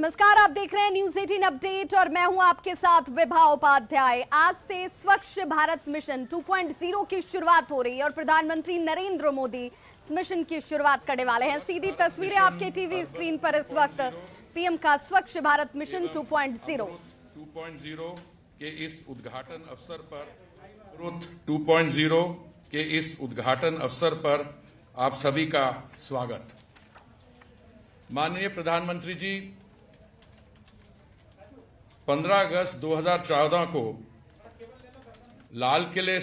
नमस्कार, आप देख रहे हैं न्यूज 18 अपडेट और मैं हूं आपके साथ विभा उपाध्याय। आज से स्वच्छ भारत मिशन 2.0 की शुरुआत हो रही है और प्रधानमंत्री नरेंद्र मोदी इस मिशन की शुरुआत करने वाले हैं। सीधी तस्वीरें आपके टीवी स्क्रीन पर इस वक्त पीएम का स्वच्छ भारत मिशन 2.0 के इस उद्घाटन अवसर पर 2.0 के इस उद्घाटन अवसर पर आप सभी का स्वागत। माननीय प्रधानमंत्री जी, 15 अगस्त 2014 को लाल किले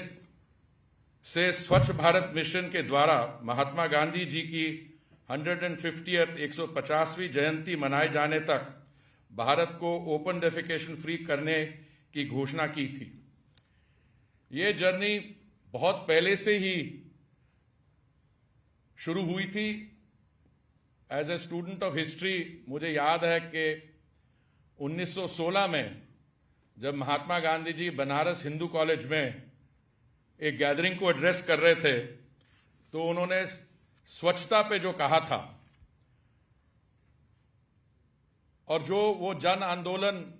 से स्वच्छ भारत मिशन के द्वारा महात्मा गांधी जी की 150वीं जयंती मनाए जाने तक भारत को ओपन डेफिकेशन फ्री करने की घोषणा की थी। ये जर्नी बहुत पहले से ही शुरू हुई थी। As a student of history मुझे याद है कि 1916 में जब महात्मा गांधी जी बनारस हिंदू कॉलेज में एक गैदरिंग को एड्रेस कर रहे थे तो उन्होंने स्वच्छता पे जो कहा था और जो वो जन आंदोलन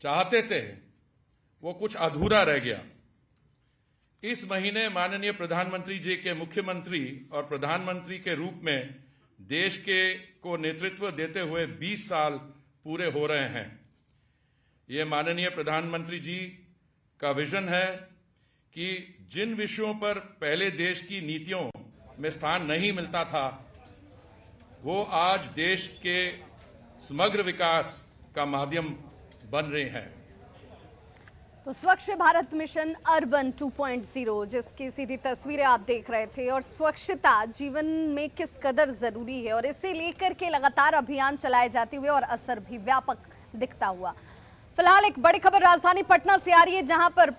चाहते थे वो कुछ अधूरा रह गया। इस महीने माननीय प्रधानमंत्री जी के मुख्यमंत्री और प्रधानमंत्री के रूप में देश को नेतृत्व देते हुए 20 साल पूरे हो रहे हैं। ये माननीय प्रधानमंत्री जी का विजन है कि जिन विषयों पर पहले देश की नीतियों में स्थान नहीं मिलता था वो आज देश के समग्र विकास का माध्यम बन रहे हैं। तो स्वच्छ भारत मिशन अर्बन 2.0 जिसकी सीधी तस्वीरें आप देख रहे थे और स्वच्छता जीवन में किस कदर जरूरी है और इसे लेकर के लगातार अभियान चलाए जाते हुए और असर भी व्यापक दिखता हुआ। फिलहाल एक बड़ी खबर राजधानी पटना से आ रही है जहां पर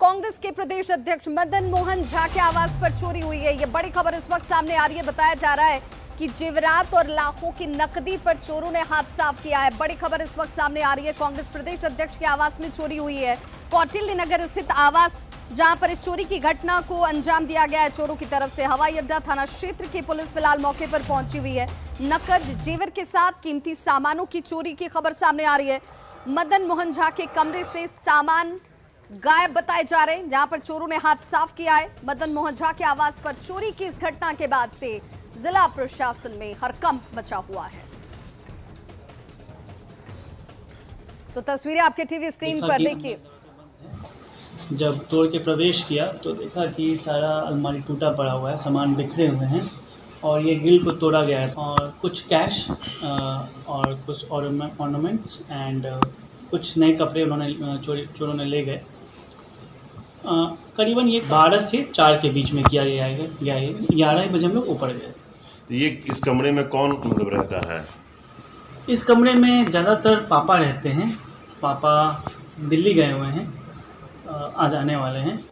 कांग्रेस के प्रदेश अध्यक्ष मदन मोहन झा के आवास पर चोरी हुई है। ये बड़ी खबर इस वक्त सामने आ रही है। बताया जा रहा है कि जेवरात और लाखों की नकदी पर चोरों ने हाथ साफ किया है। बड़ी खबर इस वक्त सामने आ रही है। कांग्रेस प्रदेश अध्यक्ष के आवास में चोरी हुई है। कौटिल्य नगर स्थित आवास जहां पर इस चोरी की घटना को अंजाम दिया गया है चोरों की तरफ से। हवाई अड्डा थाना क्षेत्र की पुलिस फिलहाल मौके पर पहुंची हुई है। नकद जेवर के साथ कीमती सामानों की चोरी की खबर सामने आ रही है। मदन मोहन झा के कमरे से सामान गायब बताए जा रहे हैं जहां पर चोरों ने हाथ साफ किया है। मदन मोहन झा के आवास पर चोरी की इस घटना के बाद से जिला प्रशासन में हड़कंप मचा हुआ है। तो तस्वीरें आपके टीवी स्क्रीन पर देखिए। जब तोड़ के प्रवेश किया तो देखा कि सारा अलमारी टूटा पड़ा हुआ है, सामान बिखरे हुए हैं और ये ग्रिल को तोड़ा गया है और कुछ कैश और कुछ ऑर्नामेंट्स एंड कुछ नए कपड़े उन्होंने चोरों ने ले गए। करीबन ये 12 से 4 के बीच में किया गया है। 11 बजे हम लोग ऊपर गए। ये इस कमरे में कौन रहता है? इस कमरे में ज़्यादातर पापा रहते हैं। पापा दिल्ली गए हुए हैं, आज आने वाले हैं।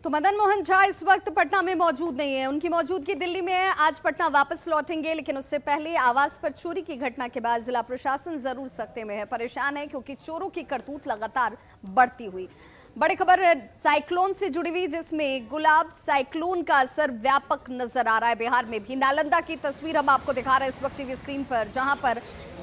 तो मदन मोहन झा इस वक्त पटना में मौजूद नहीं है। उनकी मौजूदगी दिल्ली में है। आज पटना वापस लौटेंगे लेकिन उससे पहले आवास पर चोरी की घटना के बाद जिला प्रशासन जरूर सकते में है, परेशान है क्योंकि चोरों की करतूत लगातार बढ़ती हुई। बड़ी खबर साइक्लोन से जुड़ी हुई जिसमें गुलाब साइक्लोन का असर व्यापक नजर आ रहा है। बिहार में भी नालंदा की तस्वीर हम आपको दिखा रहे हैं इस वक्त टीवी स्क्रीन पर जहां पर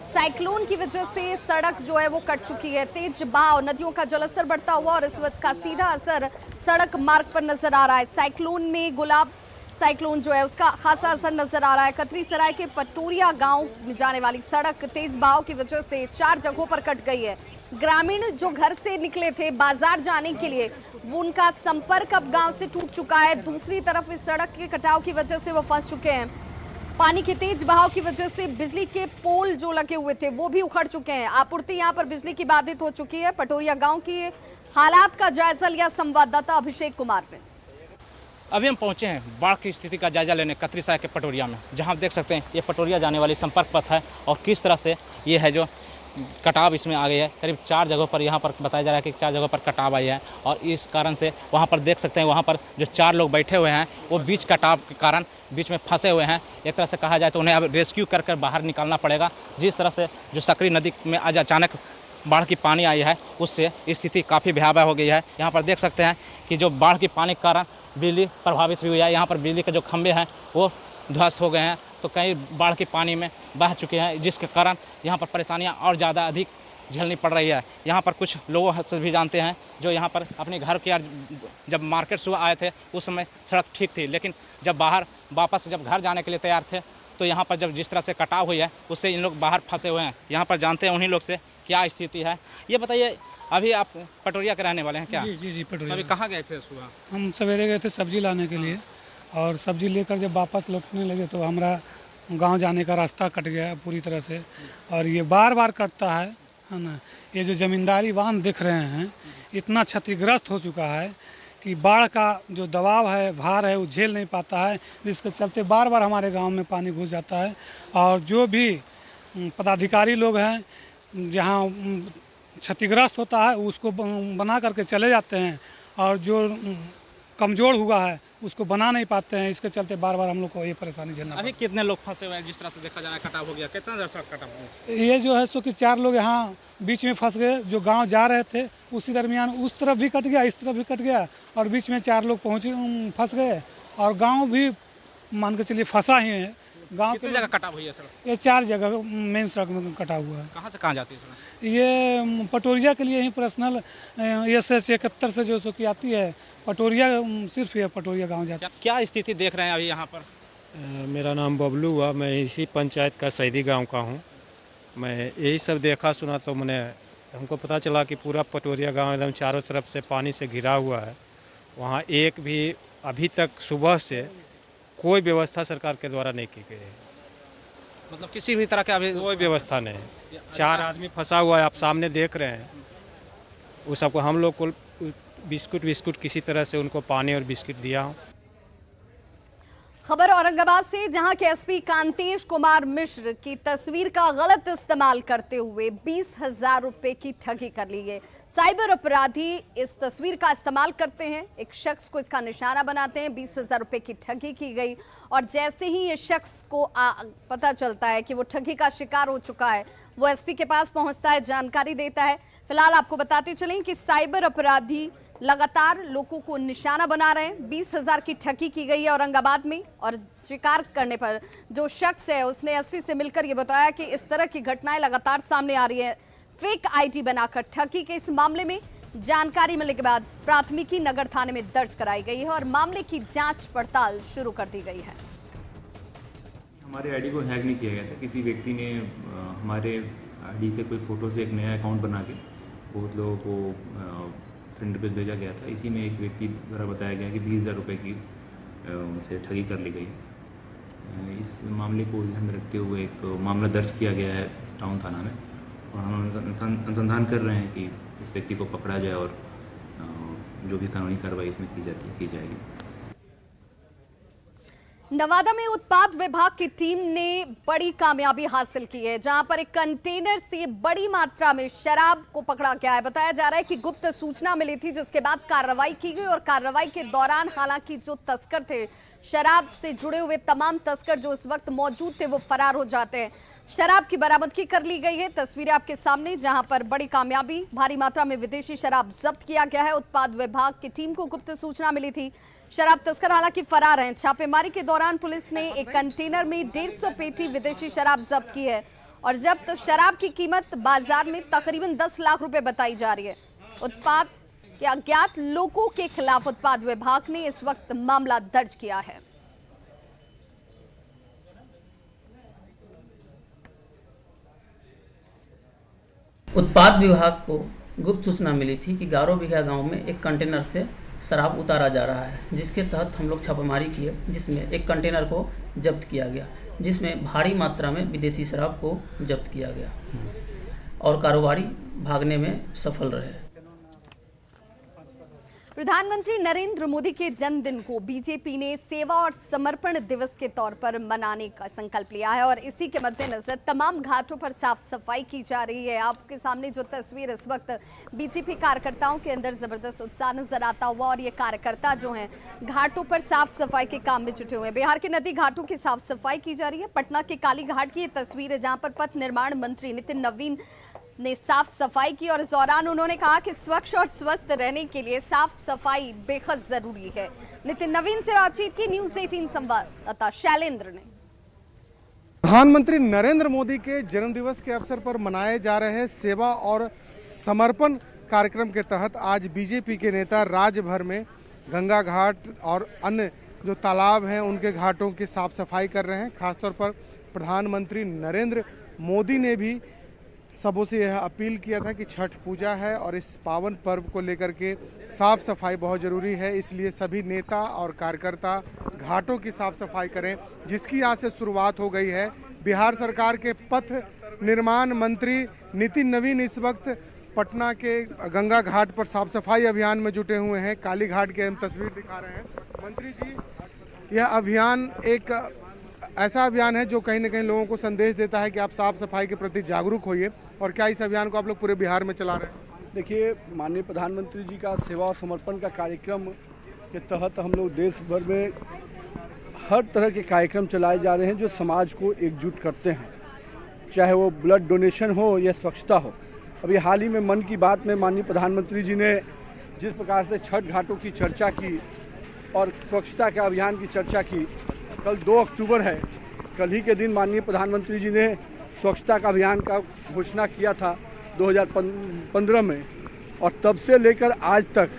साइक्लोन की वजह से सड़क जो है वो कट चुकी है। तेज बहाव, नदियों का जलस्तर बढ़ता हुआ और इस वक्त का सीधा असर सड़क मार्ग पर नजर आ रहा है। साइक्लोन में गुलाब साइक्लोन जो है उसका खासा असर नजर आ रहा है। कतरी सराय के पटोरिया गांव में जाने वाली सड़क तेज बहाव की वजह से 4 जगहों पर कट गई है। ग्रामीण जो घर से निकले थे बाजार जाने के लिए वो उनका संपर्क अब गांव से टूट चुका है। दूसरी तरफ इस सड़क के कटाव की वजह से वो फंस चुके हैं। पानी के तेज बहाव की वजह से बिजली के पोल जो लगे हुए थे वो भी उखड़ चुके हैं। आपूर्ति यहां पर बिजली की बाधित हो चुकी है। पटोरिया गांव की हालात का जायजा लिया संवाददाता अभिषेक कुमार ने। अभी हम पहुंचे हैं बाढ़ की स्थिति का जायजा लेने कतरी सराय के पटोरिया में, जहां आप देख सकते हैं ये पटोरिया जाने वाली संपर्क पथ है और किस तरह से ये है जो कटाव इसमें आ गई है। करीब 4 जगहों पर यहाँ पर बताया जा रहा है कि 4 जगहों पर कटाव आई है और इस कारण से वहाँ पर देख सकते हैं वहाँ पर जो 4 लोग बैठे हुए हैं वो बीच कटाव के कारण बीच में फंसे हुए हैं। एक तरह से कहा जाए तो उन्हें अब रेस्क्यू कर बाहर निकालना पड़ेगा। जिस तरह से जो सकरी नदी में आज अचानक बाढ़ की पानी आई है उससे स्थिति काफ़ी भयावह हो गई है। यहाँ पर देख सकते हैं कि जो बाढ़ की पानी के कारण बिजली प्रभावित हुई है। यहाँ पर बिजली के जो खंभे हैं वो ध्वस्त हो गए हैं, तो कई बाढ़ के पानी में बह चुके हैं, जिसके कारण यहाँ पर परेशानियाँ और ज़्यादा अधिक झेलनी पड़ रही है। यहाँ पर कुछ लोगों से भी जानते हैं जो यहाँ पर अपने घर के जब मार्केट सुबह आए थे उस समय सड़क ठीक थी, लेकिन जब बाहर वापस जब घर जाने के लिए तैयार थे तो यहाँ पर जब जिस तरह से कटाव हुई है उससे इन लोग बाहर फंसे हुए हैं। यहाँ पर जानते हैं उन्हीं लोग से क्या स्थिति है। ये बताइए, अभी आप पटोरिया के रहने वाले हैं क्या? जी पटोरिया। अभी कहाँ गए थे सुबह? हम सवेरे गए थे सब्जी लाने के लिए, और सब्जी लेकर जब वापस लौटने लगे तो हमारा गांव जाने का रास्ता कट गया पूरी तरह से, और ये बार बार कटता है ना। ये जो ज़मींदारी बांध दिख रहे हैं इतना क्षतिग्रस्त हो चुका है कि बाढ़ का जो दबाव है, भार है, वो झेल नहीं पाता है, जिसके चलते बार बार हमारे गांव में पानी घुस जाता है। और जो भी पदाधिकारी लोग हैं जहां क्षतिग्रस्त होता है उसको बना करके चले जाते हैं, और जो कमज़ोर हुआ है उसको बना नहीं पाते हैं। इसके चलते बार बार हम लोग को ये परेशानी झेलना अभी कितने लोग फंसे हुए हैं? जिस तरह से देखा जा रहा है कटाव हो गया, कितना देर सड़क कटाव हुआ? ये जो है सो कि 4 लोग यहाँ बीच में फंस गए, जो गांव जा रहे थे उसी दरमियान उस तरफ भी कट गया, इस तरफ भी कट गया, और बीच में 4 लोग फंस गए, और गांव भी मान के चलिए फंसा ही है। गांव कितनी जगह कटाव हुई है सड़क? ये 4 जगह मेन सड़क में कटा हुआ है। कहाँ से कहाँ जाती है सड़क? ये पटोरिया के लिए ही पर्सनल SS 71 से जो सो की आती है, पटोरिया सिर्फ ये पटोरिया गांव जाता है। क्या स्थिति देख रहे हैं अभी यहाँ पर? मेरा नाम बबलू हुआ, मैं इसी पंचायत का सैदी गांव का हूँ। मैं यही सब देखा सुना तो हमको पता चला कि पूरा पटोरिया गांव एकदम चारों तरफ से पानी से घिरा हुआ है। वहाँ एक भी अभी तक सुबह से कोई व्यवस्था सरकार के द्वारा नहीं की गई है। मतलब किसी भी तरह का अभी कोई व्यवस्था नहीं। 4 आदमी फंसा हुआ है, आप सामने देख रहे हैं। वो सबको हम लोग को बिस्कुट किसी तरह से उनको पानी और बिस्किट दिया हूँ। खबर औरंगाबाद से, जहां के एसपी कांतेश कुमार मिश्र की तस्वीर का गलत इस्तेमाल करते हुए 20,000 रुपए की ठगी कर ली है। साइबर अपराधी इस तस्वीर का इस्तेमाल करते हैं, एक शख्स को इसका निशाना बनाते हैं। 20,000 रुपए की ठगी की गई, और जैसे ही ये शख्स को पता चलता है कि वो ठगी का शिकार हो चुका है, वो एसपी के पास पहुंचता है, जानकारी देता है। फिलहाल आपको बताते चलें कि साइबर अपराधी लगातार लोगों को निशाना बना रहे हैं। 20,000 की ठगी की गई है औरंगाबाद में, और शिकार करने पर जो शख्स है उसने एसपी से मिलकर ये बताया कि इस तरह की घटनाएं लगातार सामने आ रही है। फेक आईडी बनाकर ठगी के इस मामले में जानकारी मिलने के बाद प्राथमिकी नगर थाने में दर्ज कराई गई है और मामले की जांच पड़ताल शुरू कर दी गई है। हमारे आईडी को हैक नहीं किया गया था। किसी व्यक्ति ने हमारे आईडी के कोई फोटो से एक नया अकाउंट बना के बहुत लोगों को फ्रेंड रिक्वेस्ट भेजा गया था। इसी में एक व्यक्ति द्वारा बताया गया कि 20,000 रुपये की उनसे ठगी कर ली गई। इस मामले को ध्यान में रखते हुए एक मामला दर्ज किया गया है टाउन थाना में, और हम अनुसंधान कर रहे हैं कि इस व्यक्ति को पकड़ा जाए और जो भी कानूनी कार्रवाई इसमें की जाएगी। नवादा में उत्पाद विभाग की टीम ने बड़ी कामयाबी हासिल की है, जहां पर एक कंटेनर से बड़ी मात्रा में शराब को पकड़ा गया है। बताया जा रहा है कि गुप्त सूचना मिली थी, जिसके बाद कार्रवाई की गई, और कार्रवाई के दौरान हालांकि जो तस्कर थे, शराब से जुड़े हुए तमाम तस्कर जो इस वक्त मौजूद थे, वो फरार हो जाते हैं। शराब की बरामदगी कर ली गई है। तस्वीरें आपके सामने, जहां पर बड़ी कामयाबी, भारी मात्रा में विदेशी शराब जब्त किया गया है। उत्पाद विभाग की टीम को गुप्त सूचना मिली थी, शराब तस्कर हालांकि फरार हैं। छापेमारी के दौरान पुलिस ने एक कंटेनर में 150 पेटी विदेशी शराब जब्त की है, और जब्त शराब की कीमत बाजार में तकरीबन 10 लाख रुपए बताई जा रही है। उत्पाद के अज्ञात लोगों के खिलाफ उत्पाद विभाग ने इस वक्त मामला दर्ज किया है। उत्पाद विभाग को गुप्त सूचना मिली थी कि गारो बिघा गांव में एक कंटेनर से शराब उतारा जा रहा है, जिसके तहत हम लोग छापेमारी किए, जिसमें एक कंटेनर को जब्त किया गया, जिसमें भारी मात्रा में विदेशी शराब को जब्त किया गया, और कारोबारी भागने में सफल रहे। प्रधानमंत्री नरेंद्र मोदी के जन्मदिन को बीजेपी ने सेवा और समर्पण दिवस के तौर पर मनाने का संकल्प लिया है, और इसी के मद्देनजर तमाम घाटों पर साफ सफाई की जा रही है। आपके सामने जो तस्वीर इस वक्त बीजेपी कार्यकर्ताओं के अंदर जबरदस्त उत्साह नजर आता हुआ, और ये कार्यकर्ता जो हैं घाटों पर साफ सफाई के काम में जुटे हुए हैं। बिहार के नदी घाटों की साफ सफाई की जा रही है। पटना के काली घाट की ये तस्वीर है, जहां पर पथ निर्माण मंत्री नितिन नवीन ने साफ सफाई की, और इस दौरान उन्होंने कहा कि स्वच्छ और स्वस्थ रहने के लिए साफ सफाई बेहद जरूरी है। नितिन नवीन से बातचीत की न्यूज़ 18 संवाददाता शैलेंद्र ने। प्रधानमंत्री नरेंद्र मोदी के जन्मदिवस के अवसर पर मनाए जा रहे सेवा और समर्पण कार्यक्रम के तहत आज बीजेपी के नेता राज्य भर में गंगा घाट और अन्य जो तालाब हैं उनके घाटों की साफ सफाई कर रहे हैं। खासतौर पर प्रधानमंत्री नरेंद्र मोदी ने भी सबों से यह अपील किया था कि छठ पूजा है और इस पावन पर्व को लेकर के साफ सफाई बहुत ज़रूरी है, इसलिए सभी नेता और कार्यकर्ता घाटों की साफ सफाई करें, जिसकी आज से शुरुआत हो गई है। बिहार सरकार के पथ निर्माण मंत्री नितिन नवीन इस वक्त पटना के गंगा घाट पर साफ सफाई अभियान में जुटे हुए हैं। काली घाट की हम तस्वीर दिखा रहे हैं। मंत्री जी, यह अभियान एक ऐसा अभियान है जो कहीं ना कहीं लोगों को संदेश देता है कि आप साफ सफाई के प्रति जागरूक होइए, और क्या इस अभियान को आप लोग पूरे बिहार में चला रहे हैं? देखिए, माननीय प्रधानमंत्री जी का सेवा और समर्पण का कार्यक्रम के तहत हम लोग देश भर में हर तरह के कार्यक्रम चलाए जा रहे हैं जो समाज को एकजुट करते हैं, चाहे वो ब्लड डोनेशन हो या स्वच्छता हो। अभी हाल ही में मन की बात में माननीय प्रधानमंत्री जी ने जिस प्रकार से छठ घाटों की चर्चा की और स्वच्छता के अभियान की चर्चा की, कल 2 अक्टूबर है, कल ही के दिन माननीय प्रधानमंत्री जी ने स्वच्छता का अभियान का घोषणा किया था 2015 में, और तब से लेकर आज तक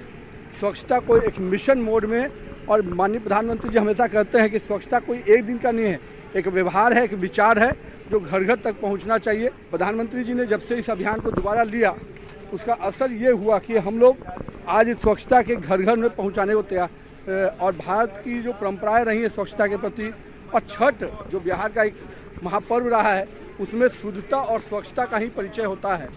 स्वच्छता को एक मिशन मोड में, और माननीय प्रधानमंत्री जी हमेशा कहते हैं कि स्वच्छता कोई एक दिन का नहीं है, एक व्यवहार है, एक विचार है जो घर घर तक पहुंचना चाहिए। प्रधानमंत्री जी ने जब से इस अभियान को दोबारा लिया, उसका असर ये हुआ कि हम लोग आज स्वच्छता के घर घर में पहुँचाने को तैयार, और भारत की जो परंपराएं रही है स्वच्छता के प्रति, और छठ जो बिहार का एक महापर्व रहा है, उसमें शुद्धता और स्वच्छता का ही परिचय होता है।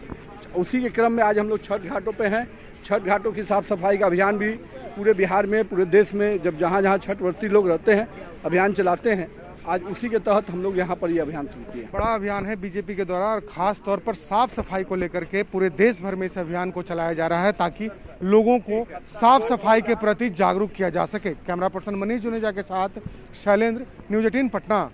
उसी के क्रम में आज हम लोग छठ घाटों पे हैं। छठ घाटों की साफ सफाई का अभियान भी पूरे बिहार में, पूरे देश में जब जहाँ जहाँ छठ व्रती लोग रहते हैं अभियान चलाते हैं, आज उसी के तहत हम लोग यहाँ पर ये अभियान शुरू किए। बड़ा अभियान है बीजेपी के द्वारा, और खास तौर पर साफ सफाई को लेकर के पूरे देश भर में इस अभियान को चलाया जा रहा है ताकि लोगों को साफ सफाई के प्रति जागरूक किया जा सके। कैमरा पर्सन मनीष जुनेजा के साथ शैलेंद्र, न्यूज़ 18 पटना।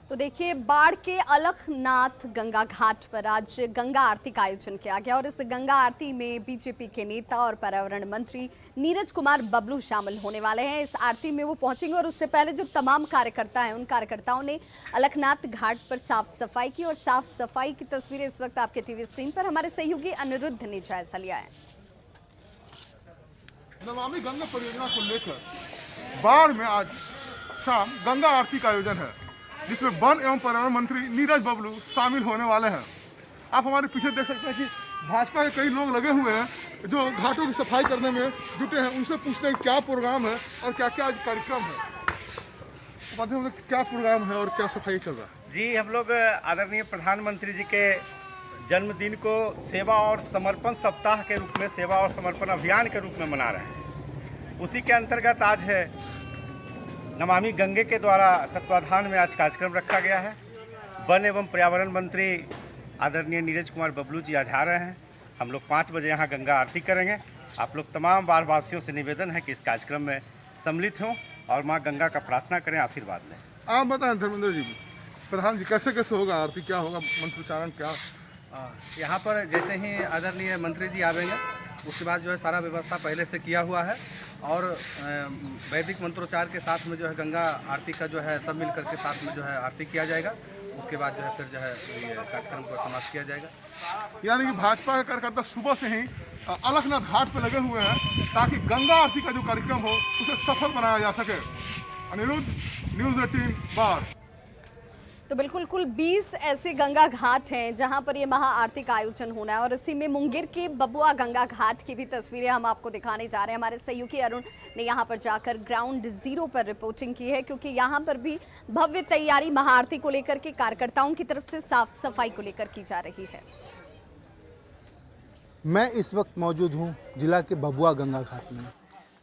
तो देखिए, बाढ़ के अलखनाथ गंगा घाट पर आज गंगा आरती का आयोजन किया गया, और इस गंगा आरती में बीजेपी के नेता और पर्यावरण मंत्री नीरज कुमार बबलू शामिल होने वाले हैं। इस आरती में वो पहुंचेंगे, और उससे पहले जो तमाम कार्यकर्ता हैं उन कार्यकर्ताओं ने अलखनाथ घाट पर साफ सफाई की, और साफ सफाई की तस्वीरें इस वक्त आपके टीवी स्क्रीन पर हमारे सहयोगी अनिरुद्ध ने जायजा लिया है। नमामि गंगा परियोजना को लेकर बाढ़ में आज शाम गंगा आरती का आयोजन है, जिसमें वन एवं पर्यावरण मंत्री नीरज बबलू शामिल होने वाले हैं। आप हमारे पीछे देख सकते हैं कि भाजपा के कई लोग लगे हुए हैं जो घाटों की सफाई करने में जुटे हैं। उनसे पूछते हैं क्या प्रोग्राम है और क्या क्या कार्यक्रम है, क्या प्रोग्राम है और क्या सफाई चल रहा है। जी, हम लोग आदरणीय प्रधानमंत्री जी के जन्मदिन को सेवा और समर्पण सप्ताह के रूप में, सेवा और समर्पण अभियान के रूप में मना रहे हैं। उसी के अंतर्गत आज है नमामि गंगे के द्वारा तत्वाधान में आज कार्यक्रम रखा गया है। वन एवं पर्यावरण मंत्री आदरणीय नीरज कुमार बबलू जी आज आ रहे हैं। हम लोग 5 बजे यहाँ गंगा आरती करेंगे। आप लोग तमाम बाढ़वासियों से निवेदन है कि इस कार्यक्रम में सम्मिलित हों और माँ गंगा का प्रार्थना करें, आशीर्वाद लें। आप बताएं धर्मेंद्र जी, प्रधान जी, कैसे कैसे होगा आरती, क्या होगा मंत्रोच्चारण, क्या? यहाँ पर जैसे ही आदरणीय मंत्री जी आवेंगे उसके बाद जो है सारा व्यवस्था पहले से किया हुआ है, और वैदिक मंत्रोच्चार के साथ में जो है गंगा आरती का जो है सब मिल करके साथ में जो है आरती किया जाएगा। उसके बाद जो है फिर जो है ये कार्यक्रम को समाप्त किया जाएगा। यानी कि भाजपा के कार्यकर्ता सुबह से ही अलखनाथ घाट पर लगे हुए हैं ताकि गंगा आरती का जो कार्यक्रम हो उसे सफल बनाया जा सके। अनिरुद्ध, न्यूज़ 18 बाढ़। तो बिल्कुल कुल 20 ऐसे गंगा घाट हैं जहां पर ये महा आरती का आयोजन होना है, और इसी में मुंगेर के बबुआ गंगा घाट की भी तस्वीरें हम आपको दिखाने जा रहे हैं। हमारे सहयोगी अरुण ने यहां पर जाकर ग्राउंड जीरो पर रिपोर्टिंग की है, क्योंकि यहां पर भी भव्य तैयारी महा आरती को लेकर के कार्यकर्ताओं की तरफ से साफ सफाई को लेकर की जा रही है। मैं इस वक्त मौजूद हूँ जिला के बबुआ गंगा घाट में।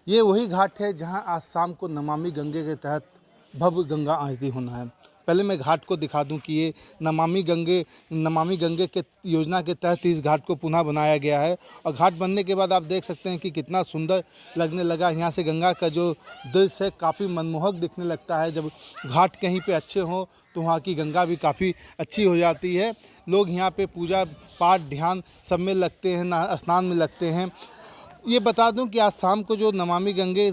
ये वही घाट है जहाँ आज शाम को नमामि गंगे के तहत भव्य गंगा आरती होना है। पहले मैं घाट को दिखा दूं कि ये नमामि गंगे के योजना के तहत इस घाट को पुनः बनाया गया है, और घाट बनने के बाद आप देख सकते हैं कि कितना सुंदर लगने लगा। यहाँ से गंगा का जो दृश्य है काफ़ी मनमोहक दिखने लगता है। जब घाट कहीं पे अच्छे हों तो वहाँ की गंगा भी काफ़ी अच्छी हो जाती है। लोग यहाँ पे पूजा पाठ ध्यान सब में लगते हैं, स्नान में लगते हैं। ये बता दूं कि आज शाम को जो नमामि गंगे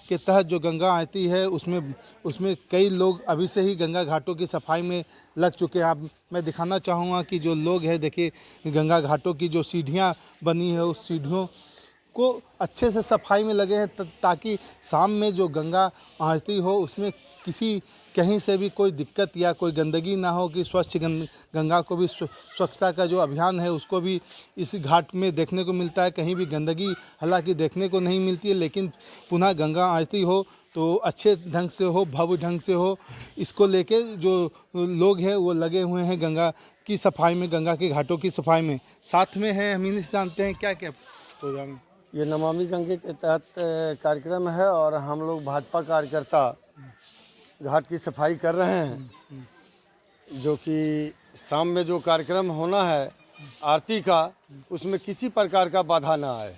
के तहत जो गंगा आरती है उसमें कई लोग अभी से ही गंगा घाटों की सफाई में लग चुके हैं। आप मैं दिखाना चाहूँगा कि जो लोग हैं, देखिए गंगा घाटों की जो सीढ़ियाँ बनी है उस सीढ़ियों को अच्छे से सफाई में लगे हैं ताकि शाम में जो गंगा आरती हो उसमें कहीं से भी कोई दिक्कत या कोई गंदगी ना हो, कि स्वच्छ गंगा को भी स्वच्छता का जो अभियान है उसको भी इस घाट में देखने को मिलता है। कहीं भी गंदगी हालांकि देखने को नहीं मिलती है, लेकिन पुनः गंगा आरती हो तो अच्छे ढंग से हो, भव्य ढंग से हो। इसको लेके जो लोग हैं वो लगे हुए हैं गंगा की सफाई में, गंगा के घाटों की सफाई में। साथ में है हम इन्हीं से जानते हैं क्या क्या प्रोग्राम है। ये नमामि गंगे के तहत कार्यक्रम है और हम लोग भाजपा कार्यकर्ता घाट की सफाई कर रहे हैं, जो कि शाम में जो कार्यक्रम होना है आरती का, उसमें किसी प्रकार का बाधा ना आए।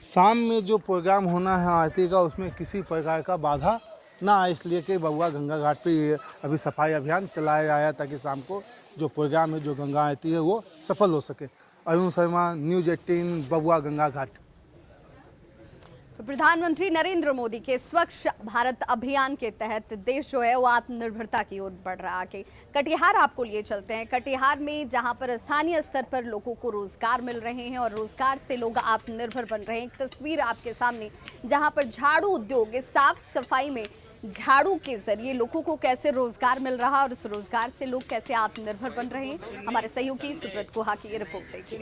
शाम में जो प्रोग्राम होना है आरती का उसमें किसी प्रकार का बाधा ना आए, इसलिए कि बबुआ गंगा घाट पे अभी सफाई अभियान चलाया गया ताकि शाम को जो प्रोग्राम है, जो गंगा आरती है वो सफल हो सके। अरुण शर्मा, न्यूज़ 18, बबुआ गंगा घाट। तो प्रधानमंत्री नरेंद्र मोदी के स्वच्छ भारत अभियान के तहत देश जो है वो आत्मनिर्भरता की ओर बढ़ रहा है। कटिहार आपको लिए चलते हैं। कटिहार में जहां पर स्थानीय स्तर पर लोगों को रोजगार मिल रहे हैं और रोजगार से लोग आत्मनिर्भर बन रहे हैं। एक तस्वीर आपके सामने जहां पर झाड़ू उद्योग, साफ सफाई में झाड़ू के जरिए लोगों को कैसे रोजगार मिल रहा है और उस रोजगार से लोग कैसे आत्मनिर्भर बन रहे हैं। हमारे सहयोगी सुब्रत गुहा की रिपोर्ट देखिए।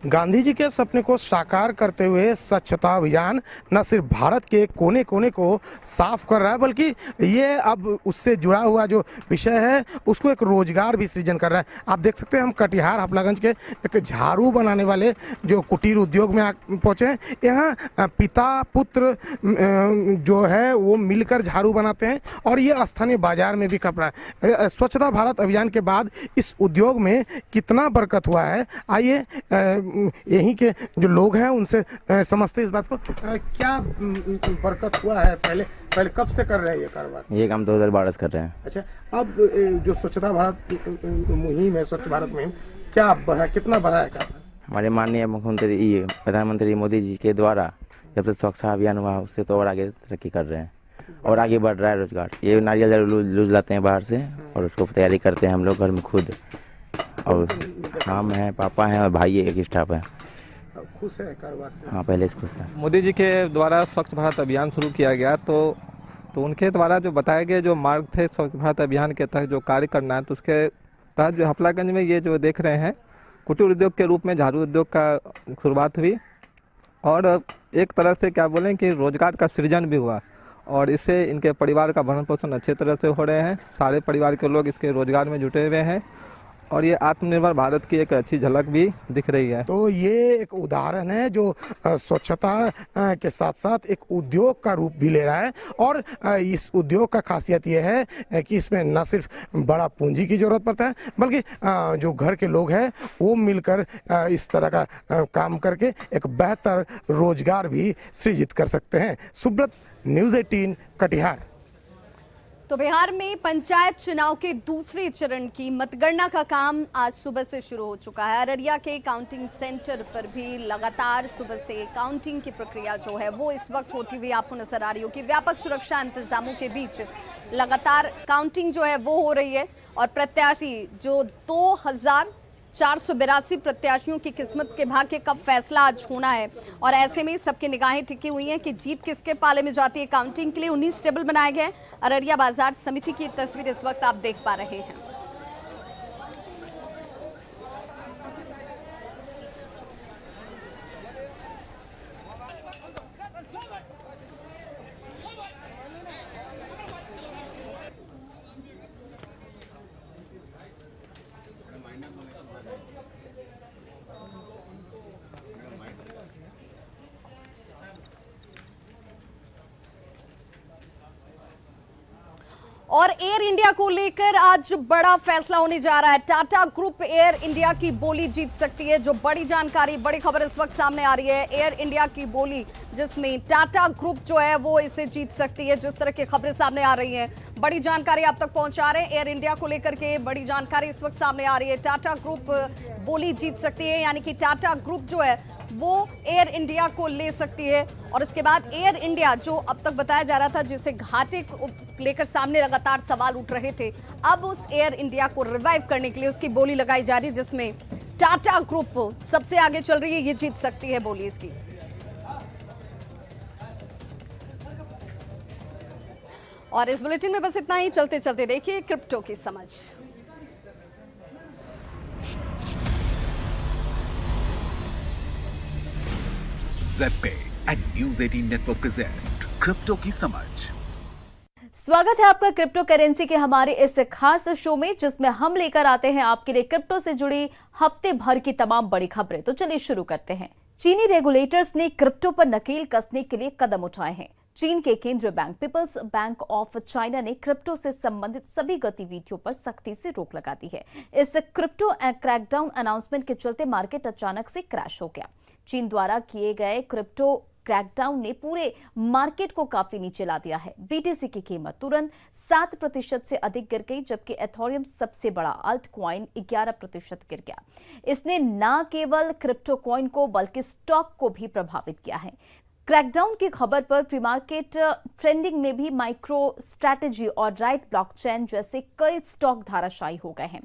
गांधी जी के सपने को साकार करते हुए स्वच्छता अभियान न सिर्फ भारत के कोने कोने को साफ कर रहा है, बल्कि ये अब उससे जुड़ा हुआ जो विषय है उसको एक रोजगार भी सृजन कर रहा है। आप देख सकते हैं हम कटिहार हफलागंज के एक झाड़ू बनाने वाले जो कुटीर उद्योग में पहुंचे हैं। यहाँ पिता पुत्र जो है वो मिलकर झाड़ू बनाते हैं और ये स्थानीय बाजार में भी खप रहा है। स्वच्छता भारत अभियान के बाद इस उद्योग में कितना बरकत हुआ है, आइए यहीं के जो लोग हैं उनसे समझते इस बात को। क्या बरकत हुआ है? पहले कब से कर रहे हैं ये कारोबार? ये काम 2012 से कर रहे हैं। अच्छा, अब जो स्वच्छता भारत मुहिम है, स्वच्छ भारत मुहिम क्या बढ़ा, कितना बढ़ा है काम? हमारे माननीय मुख्यमंत्री प्रधानमंत्री मोदी जी के द्वारा जब से स्वच्छता अभियान हुआ उससे तो और आगे तरक्की कर रहे हैं और आगे बढ़ रहा है रोजगार। ये नारियल लूज लाते हैं बाहर से और उसको तैयारी करते हैं हम लोग घर में खुद, और हम हैं, पापा हैं और भाई एक स्टाफ है। खुश है कारोबार से? हाँ, पहले से खुश है। मोदी जी के द्वारा स्वच्छ भारत अभियान शुरू किया गया तो उनके द्वारा जो बताए गए जो मार्ग थे स्वच्छ भारत अभियान के तहत जो कार्य करना है, तो उसके तहत जो हफलागंज में ये जो देख रहे हैं कुटीर उद्योग के रूप में झाड़ू उद्योग का शुरुआत हुई और एक तरह से क्या बोलें कि रोजगार का सृजन भी हुआ और इससे इनके परिवार का भरण पोषण अच्छे तरह से हो रहे हैं। सारे परिवार के लोग इसके रोजगार में जुटे हुए हैं और ये आत्मनिर्भर भारत की एक अच्छी झलक भी दिख रही है। तो ये एक उदाहरण है जो स्वच्छता के साथ साथ एक उद्योग का रूप भी ले रहा है और इस उद्योग का खासियत ये है कि इसमें न सिर्फ बड़ा पूंजी की जरूरत पड़ता है, बल्कि जो घर के लोग हैं वो मिलकर इस तरह का काम करके एक बेहतर रोजगार भी सृजित कर सकते हैं। सुब्रत, न्यूज़ 18, कटिहार। तो बिहार में पंचायत चुनाव के दूसरे चरण की मतगणना का काम आज सुबह से शुरू हो चुका है। अररिया के काउंटिंग सेंटर पर भी लगातार सुबह से काउंटिंग की प्रक्रिया जो है वो इस वक्त होती हुई आपको नजर आ रही होगी। व्यापक सुरक्षा इंतजामों के बीच लगातार काउंटिंग जो है वो हो रही है और प्रत्याशी जो 2482 प्रत्याशियों की किस्मत के भाग्य का फैसला आज होना है और ऐसे में सबकी निगाहें टिकी हुई हैं कि जीत किसके पाले में जाती है। काउंटिंग के लिए 19 टेबल बनाए गए। अररिया बाजार समिति की तस्वीर इस वक्त आप देख पा रहे हैं। और एयर इंडिया को लेकर आज बड़ा फैसला होने जा रहा है। टाटा ग्रुप एयर इंडिया की बोली जीत सकती है। जो बड़ी जानकारी, बड़ी खबर इस वक्त सामने आ रही है, एयर इंडिया की बोली जिसमें टाटा ग्रुप जो है वो इसे जीत सकती है। जिस तरह की खबरें सामने आ रही हैं, बड़ी जानकारी आप तक पहुंचा रहे हैं। एयर इंडिया को लेकर के बड़ी जानकारी इस वक्त सामने आ रही है। टाटा ग्रुप बोली जीत सकती है, यानी कि टाटा ग्रुप जो है वो एयर इंडिया को ले सकती है। और इसके बाद एयर इंडिया, जो अब तक बताया जा रहा था जिसे घाटे को लेकर सामने लगातार सवाल उठ रहे थे, अब उस एयर इंडिया को रिवाइव करने के लिए उसकी बोली लगाई जा रही है, जिसमें टाटा ग्रुप सबसे आगे चल रही है। ये जीत सकती है बोली इसकी। और इस बुलेटिन में बस इतना ही। चलते चलते देखिए क्रिप्टो की समझ। ZebPay and News 18 network present crypto की समझ। स्वागत है आपका क्रिप्टो करेंसी के हमारे इस खास शो में, जिसमें हम लेकर आते हैं आपके लिए क्रिप्टो से जुड़ी हफ्ते भर की तमाम बड़ी खबरें। तो चलिए शुरू करते हैं। चीनी रेगुलेटर्स ने क्रिप्टो पर नकेल कसने के लिए कदम उठाए हैं। चीन के केंद्रीय bank People's Bank of China ने क्रिप्टो से संबंधित सभी गतिविधियों पर सख्ती से रोक लगा दी है। इस क्रिप्टो क्रैकडाउन अनाउंसमेंट के चलते मार्केट अचानक से क्रैश हो गया। चीन द्वारा किए गए क्रिप्टो क्रैकडाउन ने पूरे मार्केट को काफी नीचे ला दिया है। बीटीसी की कीमत तुरंत 7% से अधिक गिर गई, जबकि एथोरियम सबसे बड़ा अल्ट कॉइन 11% गिर गया। इसने न केवल क्रिप्टो कॉइन को बल्कि स्टॉक को भी प्रभावित किया है। क्रैकडाउन की खबर पर प्री मार्केट ट्रेंडिंग में भी माइक्रो स्ट्रैटेजी और राइट ब्लॉकचेन जैसे कई स्टॉक धाराशायी हो गए हैं।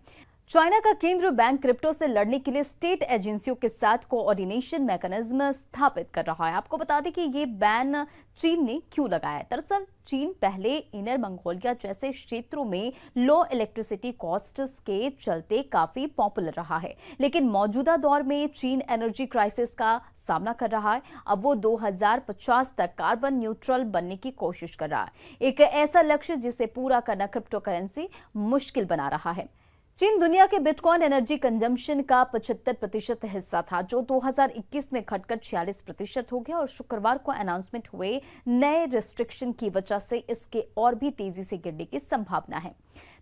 चाइना का केंद्रीय बैंक क्रिप्टो से लड़ने के लिए स्टेट एजेंसियों के साथ कोऑर्डिनेशन मैकेनिज्म स्थापित कर रहा है। आपको बता दें कि ये बैन चीन ने क्यों लगाया है। दरअसल चीन पहले इनर मंगोलिया जैसे क्षेत्रों में लो इलेक्ट्रिसिटी कॉस्ट्स के चलते काफी पॉपुलर रहा है, लेकिन मौजूदा दौर में चीन एनर्जी क्राइसिस का सामना कर रहा है। अब वो 2050 तक कार्बन न्यूट्रल बनने की कोशिश कर रहा है, एक ऐसा लक्ष्य जिसे पूरा करना क्रिप्टो करेंसी मुश्किल बना रहा है। चीन दुनिया के बिटकॉइन एनर्जी कंजम्पशन का 75% हिस्सा था, जो 2021 में घटकर 46% हो गया और शुक्रवार को अनाउंसमेंट हुए नए रिस्ट्रिक्शन की वजह से इसके और भी तेजी से गिरने की संभावना है।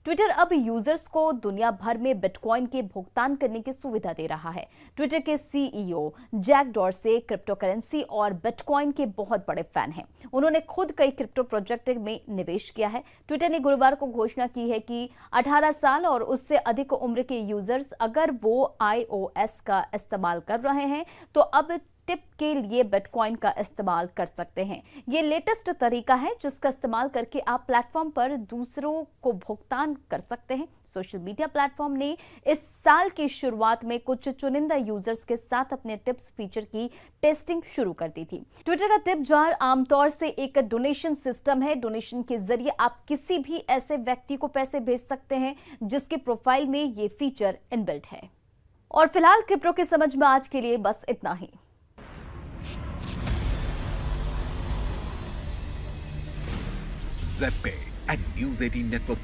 ट्विटर अब यूजर्स को दुनिया भर में बिटकॉइन के भुगतान करने की सुविधा दे रहा है। ट्विटर के CEO Jack Dorsey crypto currency और बिटकॉइन के बहुत बड़े फैन हैं। उन्होंने खुद कई क्रिप्टो प्रोजेक्ट में निवेश किया है। ट्विटर ने गुरुवार को घोषणा की है कि 18 साल और उससे अधिक उम्र के यूजर्स अगर वो iOS का इस्तेमाल कर रहे हैं तो अब टिप के लिए बिटकॉइन का इस्तेमाल कर सकते हैं। ये लेटेस्ट तरीका है जिसका इस्तेमाल करके आप प्लेटफॉर्म पर दूसरों को भुगतान कर सकते हैं। सोशल मीडिया प्लेटफॉर्म ने इस साल की शुरुआत में कुछ चुनिंदा यूजर्स के साथ अपने टिप्स फीचर की टेस्टिंग शुरू कर दी थी। ट्विटर का टिप जार आमतौर से एक डोनेशन सिस्टम है। डोनेशन के जरिए आप किसी भी ऐसे व्यक्ति को पैसे भेज सकते हैं जिसके प्रोफाइल में ये फीचर इनबिल्ट है। और फिलहाल क्रिप्टो की समझ में आज के लिए बस इतना ही। ज़ेड-पे एंड न्यूज़ 18 नेटवर्क